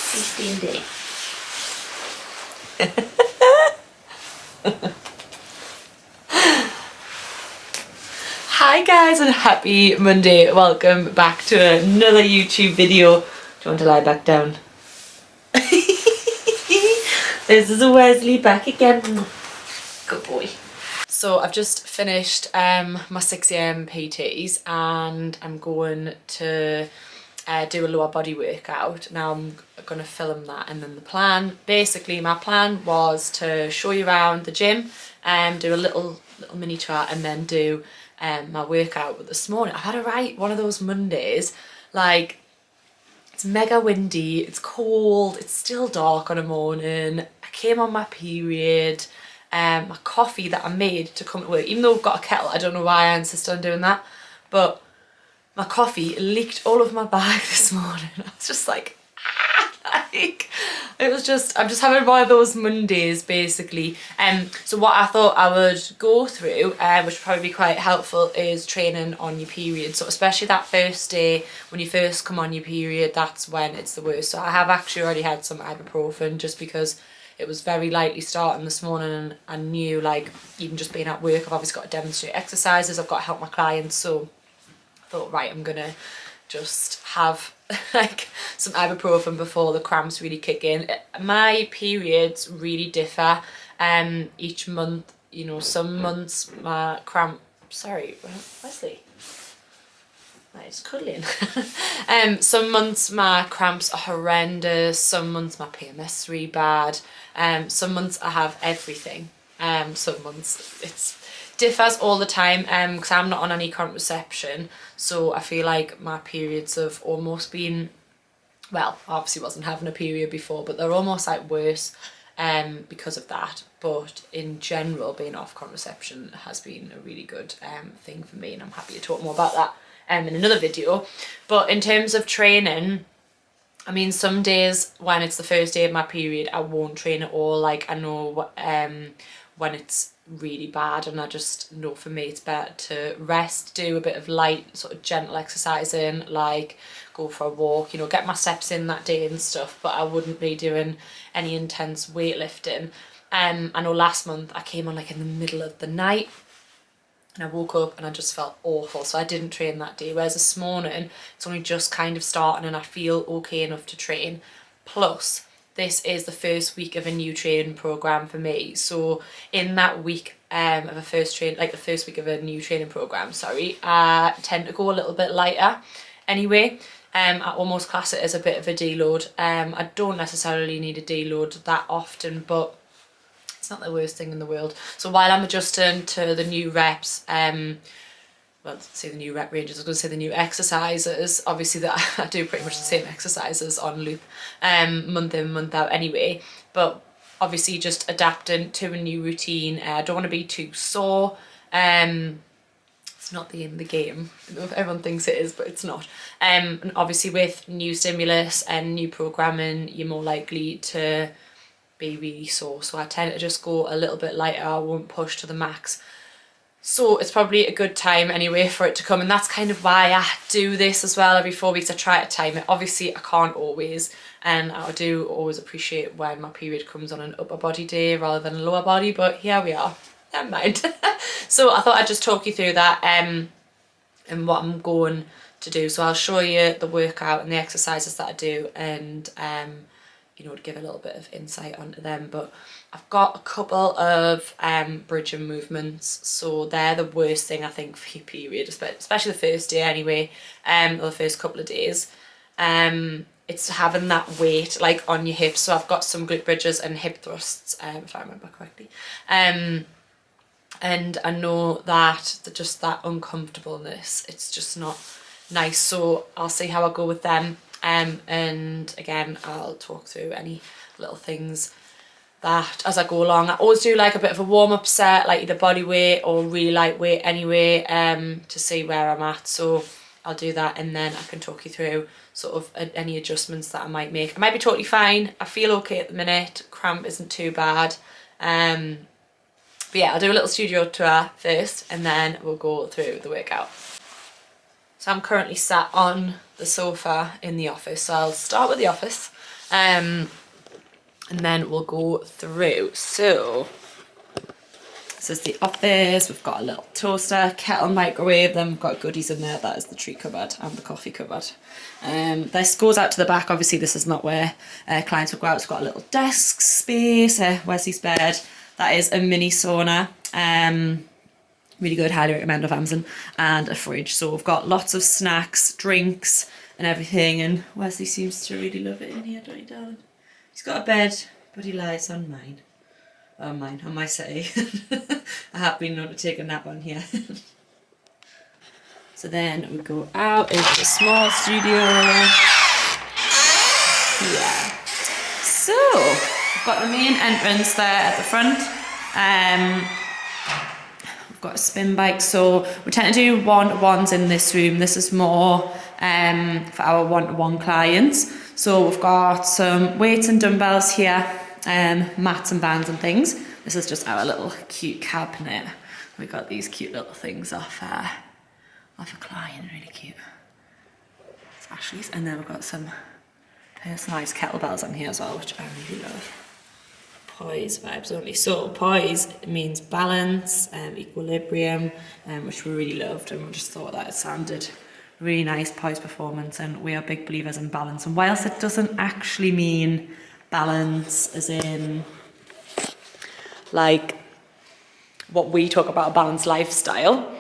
15 day. Hi guys and happy Monday. Welcome back to another YouTube video. Do you want to lie back down? This is Wesley back again. Good boy. So I've just finished my 6 a.m. PTs and I'm going to do a lower body workout. Now I'm going to film that, and then the plan, basically my plan was to show you around the gym and do a little mini tour and then do my workout. But this morning I've had one of those Mondays, like it's mega windy, it's cold, it's still dark on a morning, I came on my period, my coffee that I made to come to work, even though I've got a kettle, I don't know why I insist on doing that, but my coffee leaked all over my bag this morning. I was just like, it was just, I'm just having one of those Mondays basically. So what I thought I would go through, which would probably be quite helpful, is training on your period. So especially that first day when you first come on your period, that's when it's the worst. So I have actually already had some ibuprofen just because it was very lightly starting this morning, and I knew, like, even just being at work, I've obviously got to demonstrate exercises, I've got to help my clients, so I thought, right, I'm gonna just have like some ibuprofen before the cramps really kick in. My periods really differ each month. You know, some months my sorry, Wesley, it's cuddling. Some months my cramps are horrendous, some months my PMS is really bad, some months I have everything, some months it's differs all the time, because I'm not on any contraception, so I feel like my periods have almost been, well, I obviously wasn't having a period before, but they're almost like worse because of that. But in general, being off contraception has been a really good thing for me, and I'm happy to talk more about that in another video. But in terms of training, I mean, some days when it's the first day of my period, I won't train at all. Like, I know when it's really bad, and I just know for me it's better to rest, do a bit of light sort of gentle exercising, like go for a walk, you know, get my steps in that day and stuff, but I wouldn't be doing any intense weightlifting. I know last month I came on like in the middle of the night and I woke up and I just felt awful, so I didn't train that day, whereas this morning it's only just kind of starting and I feel okay enough to train. Plus this is the first week of a new training program for me, so in that week of the first week of a new training program, sorry, I tend to go a little bit lighter anyway. I almost class it as a bit of a deload. I don't necessarily need a deload that often, but it's not the worst thing in the world. So while I'm adjusting to the new reps, well, say the new rep ranges, I was going to say the new exercises, obviously that I do pretty much the same exercises on loop month in, month out anyway, but obviously just adapting to a new routine. I don't want to be too sore. It's not the aim of the game. I know if everyone thinks it is, but it's not. And obviously with new stimulus and new programming, you're more likely to be really sore, so I tend to just go a little bit lighter. I won't push to the max. So it's probably a good time anyway for it to come, and that's kind of why I do this as well every 4 weeks. I try to time it. Obviously I can't always, and I do always appreciate when my period comes on an upper body day rather than a lower body, but here we are, never mind. So I thought I'd just talk you through that and what I'm going to do. So I'll show you the workout and the exercises that I do, and you know, to give a little bit of insight onto them. But I've got a couple of bridging movements, so they're the worst thing I think for your period, especially the first day anyway, or the first couple of days. It's having that weight like on your hips. So I've got some glute bridges and hip thrusts, if I remember correctly. And I know that just that uncomfortableness, it's just not nice, so I'll see how I go with them. And again, I'll talk through any little things that as I go along. I always do like a bit of a warm-up set, like either body weight or really lightweight anyway, to see where I'm at. So I'll do that, and then I can talk you through sort of any adjustments that I might make. I might be totally fine. I feel okay at the minute. Cramp isn't too bad. But yeah, I'll do a little studio tour first, and then we'll go through the workout. So I'm currently sat on the sofa in the office, so I'll start with the office. And then we'll go through. So this is the office. We've got a little toaster, kettle, microwave. Then we've got goodies in there. That is the treat cupboard and the coffee cupboard. This goes out to the back. Obviously, this is not where clients will go out. It's got a little desk space, Wesley's bed. That is a mini sauna. Really good, highly recommend, off Amazon. And a fridge. So we've got lots of snacks, drinks and everything. And Wesley seems to really love it in here, don't you, darling? He's got a bed, but he lies on mine. On my settee. I have been known to take a nap on here. So then we go out into the small studio. Yeah. So, we've got the main entrance there at the front. We've got a spin bike, so we tend to do one-to-ones in this room. This is more for our one-to-one clients. So we've got some weights and dumbbells here, mats and bands and things. This is just our little cute cabinet. We got these cute little things off a client, really cute. It's Ashley's, and then we've got some personalised kettlebells on here as well, which I really love. Poise vibes only. So poise means balance, equilibrium, which we really loved, and we just thought that it sounded really nice, poise performance, and we are big believers in balance. And whilst it doesn't actually mean balance as in like what we talk about, a balanced lifestyle,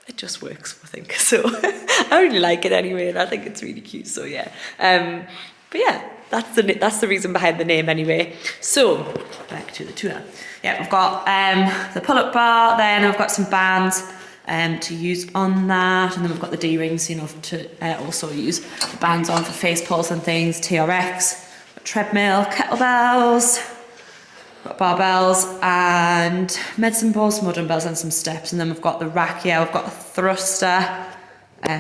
it just works, I think. So I really like it anyway, and I think it's really cute. So yeah, but yeah, that's the reason behind the name anyway. So back to the tour. Yeah, we've got the pull-up bar, then I've got some bands to use on that, and then we've got the D-rings, you know, to also use the bands on for face pulls and things, TRX, treadmill, kettlebells, got barbells and medicine balls, more dumbbells and some steps. And then we've got the rack here. We've got a thruster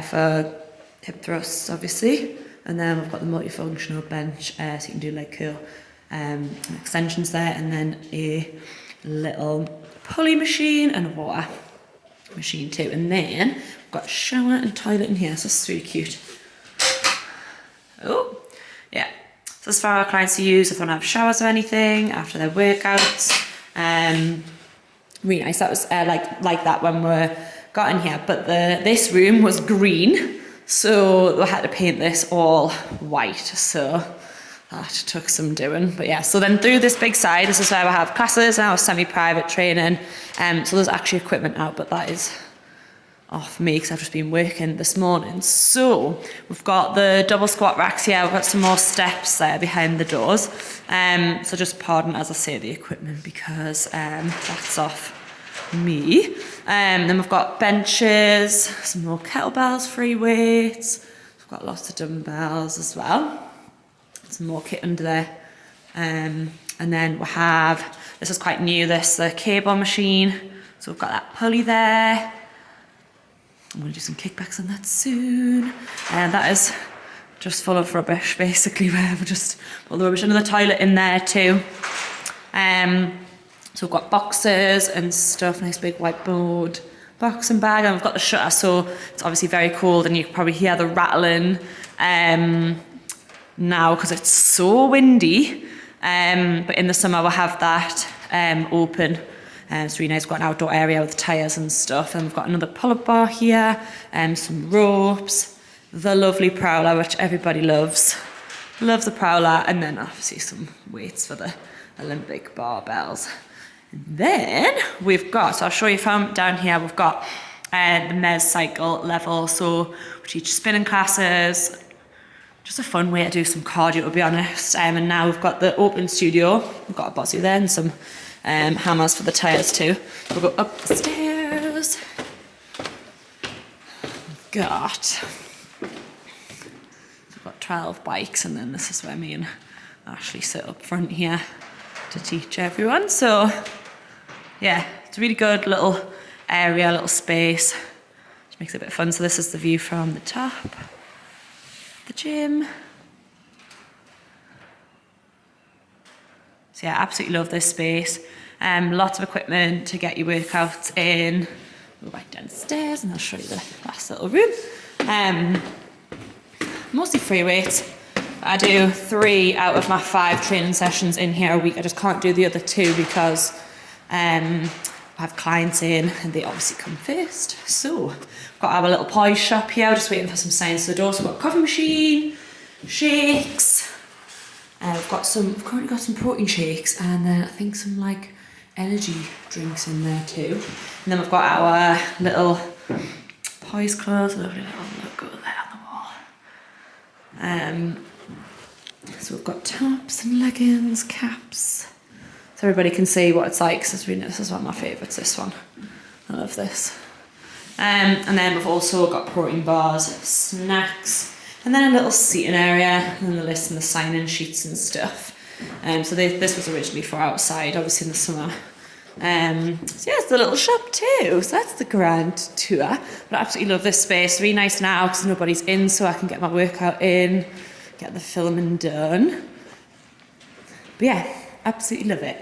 for hip thrusts, obviously. And then we've got the multifunctional bench, so you can do leg curl extensions there. And then a little pulley machine and a water machine too. And then we've got a shower and toilet in here. So this is really cute. Oh, yeah. So it's for our clients to use if they want to have showers or anything after their workouts. Really nice. That was like that when we got in here. But this room was green, so we had to paint this all white. So that took some doing. But yeah, so then through this big side, this is where we have classes and our semi-private training. So there's actually equipment out, but that is off me because I've just been working this morning. So we've got the double squat racks here. We've got some more steps there behind the doors. So just pardon as I say the equipment because that's off me. Then we've got benches, some more kettlebells, free weights. We've got lots of dumbbells as well. Some more kit under there. And then we have, this is quite new, the cable machine. So we've got that pulley there. I'm going to do some kickbacks on that soon. And that is just full of rubbish, basically, where we just put the rubbish under the toilet in there too. So we've got boxes and stuff, nice big whiteboard boxing bag, and we've got the shutter, so it's obviously very cold, and you can probably hear the rattling now because it's so windy. But in the summer we'll have that open. It's really nice. We've got an outdoor area with tyres and stuff. And we've got another pull-up bar here, some ropes, the lovely prowler, which everybody loves. Love the prowler. And then obviously some weights for the Olympic barbells. And then we've got, so I'll show you from down here, we've got the mesocycle level. So we teach spinning classes. Just a fun way to do some cardio, to be honest. And now we've got the open studio. We've got a buzzy there and some hammers for the tyres too. We'll go up the stairs. We've got 12 bikes, and then this is where me and Ashley sit up front here to teach everyone. So yeah, it's a really good little area, little space, which makes it a bit fun. So this is the view from the top, the gym. So yeah, absolutely love this space. Lots of equipment to get your workouts in. Go back downstairs and I'll show you the last little room. Mostly free weights. I do 3 out of my 5 training sessions in here a week. I just can't do the other 2 because I have clients in and they obviously come first. So I've got our little pie shop here, just waiting for some signs to the door. So we've got a coffee machine, shakes. We've currently got some protein shakes, and then I think some like energy drinks in there too. And then we've got our little pies closed. Lovely little logo there on the wall. So we've got tops and leggings, caps, so everybody can see what it's like. Because this is one of my favourites. This one, I love this. And then we've also got protein bars, snacks, and then a little seating area, and then the list and the sign-in sheets and stuff. So this was originally for outside, obviously in the summer. So yeah, it's the little shop too. So that's the grand tour. But I absolutely love this space. Really nice now because nobody's in, so I can get my workout in, get the filming done. But yeah, absolutely love it.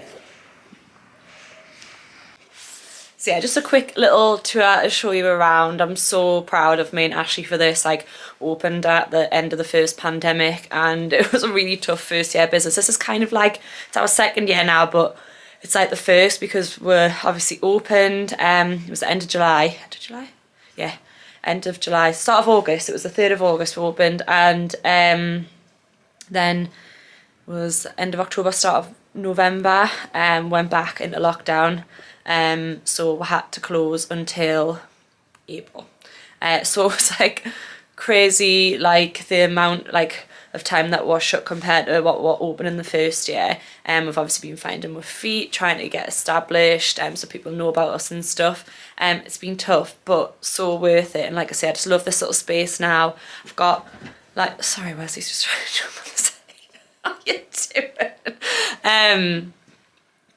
So yeah, just a quick little tour to show you around. I'm so proud of me and Ashley for this. Like, opened at the end of the first pandemic, and it was a really tough first year business. This is kind of like, it's our second year now, but it's like the first because we're obviously opened. It was the end of July. End of July? Yeah, end of July. Start of August. It was the 3rd of August we opened, and then was end of October, start of November, went back into lockdown. So we had to close until April. So it's like crazy, like the amount like of time that was shut compared to what were open in the first year. We've obviously been finding our feet, trying to get established, so people know about us and stuff. It's been tough, but so worth it. And like I said, I just love this little space now. I've got like, sorry, Wesley's just trying to jump on the side. How you doing?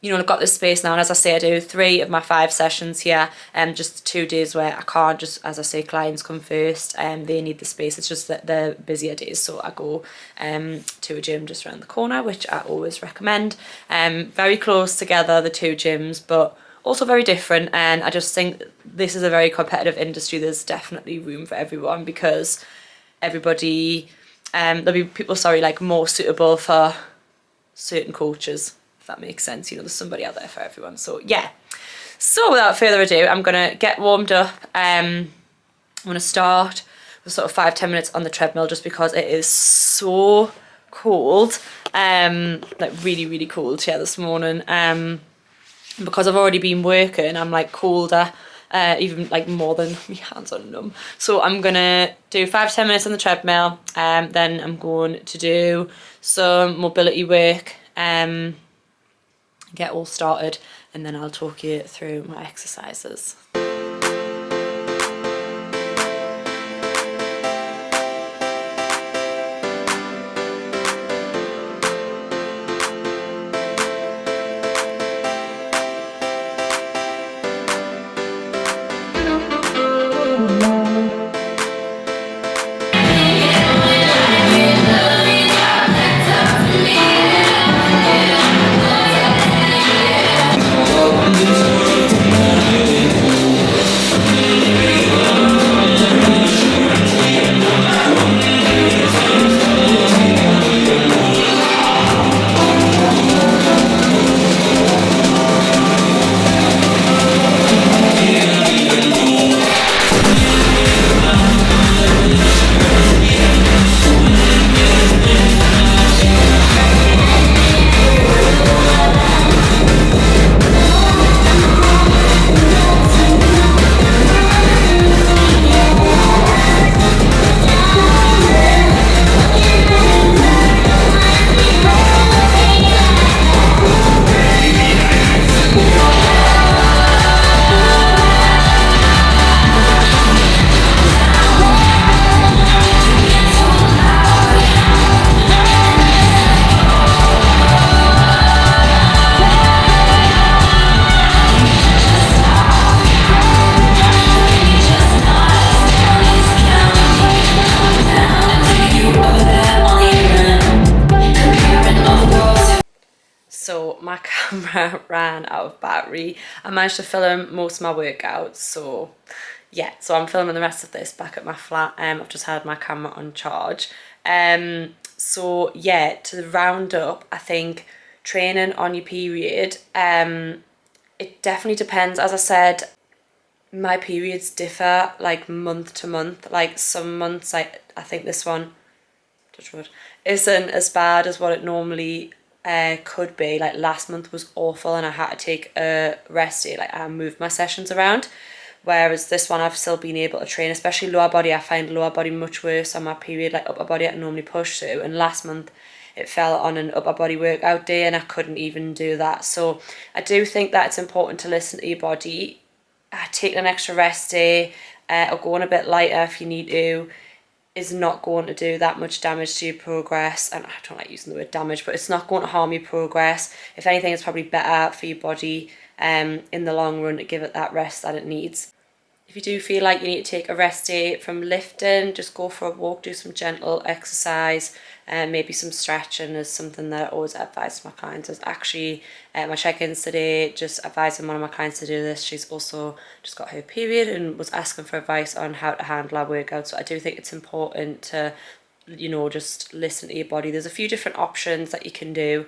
You know, I've got this space now, and as I say, I do 3 of my 5 sessions here, just 2 days where I can't, just as I say, clients come first, and they need the space. It's just that they're busier days, so I go to a gym just around the corner, which I always recommend. Very close together, the 2 gyms, but also very different, and I just think this is a very competitive industry. There's definitely room for everyone because everybody, there'll be people, like more suitable for certain coaches, if that makes sense. You know, there's somebody out there for everyone. So yeah, so without further ado, I'm gonna get warmed up. I'm gonna start with sort of 5-10 minutes on the treadmill, just because it is so cold, like really cold here this morning. Because I've already been working, I'm like colder, even like more than my hands are numb. So I'm gonna do 5-10 minutes on the treadmill, then I'm going to do some mobility work, get all started, and then I'll talk you through my exercises. So my camera ran out of battery. I managed to film most of my workouts, so yeah, so I'm filming the rest of this back at my flat. I've just had my camera on charge. So yeah, to round up, I think training on your period, it definitely depends. As I said, my periods differ like month to month. Like some months, I think this one, touch wood, isn't as bad as what it normally could be. Like last month was awful and I had to take a rest day. Like I moved my sessions around. Whereas this one I've still been able to train, especially lower body. I find lower body much worse on my period. Like upper body I can normally push through, and last month it fell on an upper body workout day and I couldn't even do that. So I do think that it's important to listen to your body. Take an extra rest day, or go on a bit lighter if you need to, is not going to do that much damage to your progress. And I don't like using the word damage, but it's not going to harm your progress. If anything, it's probably better for your body in the long run to give it that rest that it needs. If you do feel like you need to take a rest day from lifting, just go for a walk, do some gentle exercise, and maybe some stretching is something that I always advise my clients. I was actually at my check-ins today just advising one of my clients to do this. She's also just got her period and was asking for advice on how to handle our workouts. So I do think it's important to, you know, just listen to your body. There's a few different options that you can do.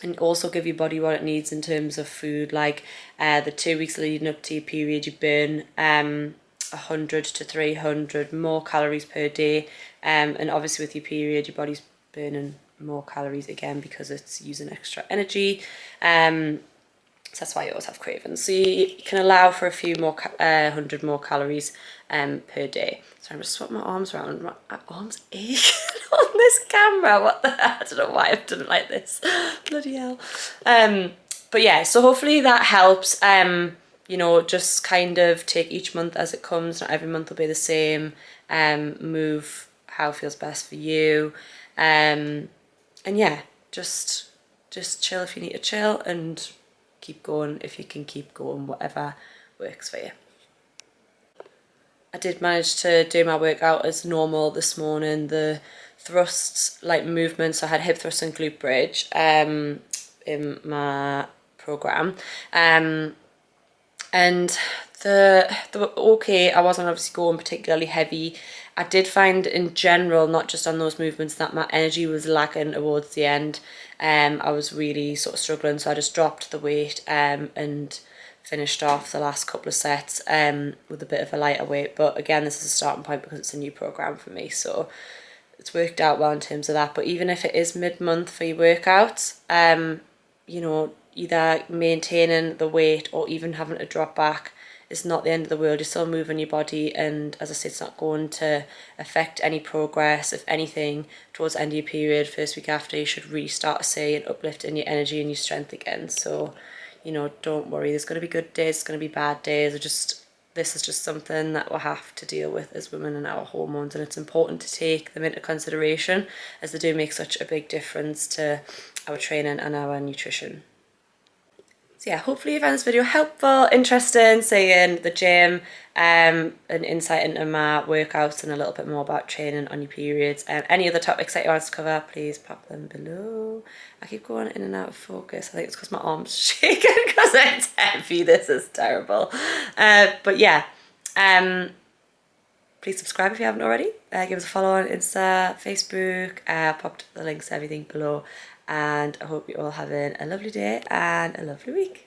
And also give your body what it needs in terms of food. Like the 2 weeks leading up to your period, you burn 100 to 300 more calories per day, and obviously with your period your body's burning more calories again because it's using extra energy. So that's why you always have cravings. So you can allow for a few more 100 more calories per day. So I'm just swapping my arms around. My arms ache on this camera. What the hell? I don't know why I've done it like this. Bloody hell. But yeah, so hopefully that helps. You know, just kind of take each month as it comes. Not every month will be the same. Move how it feels best for you. And yeah, just chill if you need to chill, and keep going if you can keep going, whatever works for you. I did manage to do my workout as normal this morning. The thrusts, like movements, so I had hip thrust and glute bridge in my program, and they were okay. I wasn't obviously going particularly heavy. I did find in general, not just on those movements, that my energy was lacking towards the end. I was really sort of struggling, so I just dropped the weight and finished off the last couple of sets with a bit of a lighter weight. But again, this is a starting point because it's a new program for me, so it's worked out well in terms of that. But even if it is mid-month for your workouts, you know, either maintaining the weight or even having to drop back is not the end of the world. You're still moving your body, and as I said, it's not going to affect any progress. If anything, towards the end of your period, first week after, you should really start to see an uplift in your energy and your strength again. So, you know, don't worry. There's going to be good days, there's going to be bad days. This is just something that we'll have to deal with as women and our hormones, and it's important to take them into consideration as they do make such a big difference to our training and our nutrition. So yeah, hopefully you found this video helpful, interesting, seeing the gym, an insight into my workouts and a little bit more about training on your periods. Any other topics that you want us to cover, please pop them below. I keep going in and out of focus. I think it's because my arm's shaking because it's heavy. This is terrible. But yeah, please subscribe if you haven't already. Give us a follow on Insta, Facebook. Popped the links to everything below. And I hope you're all having a lovely day and a lovely week.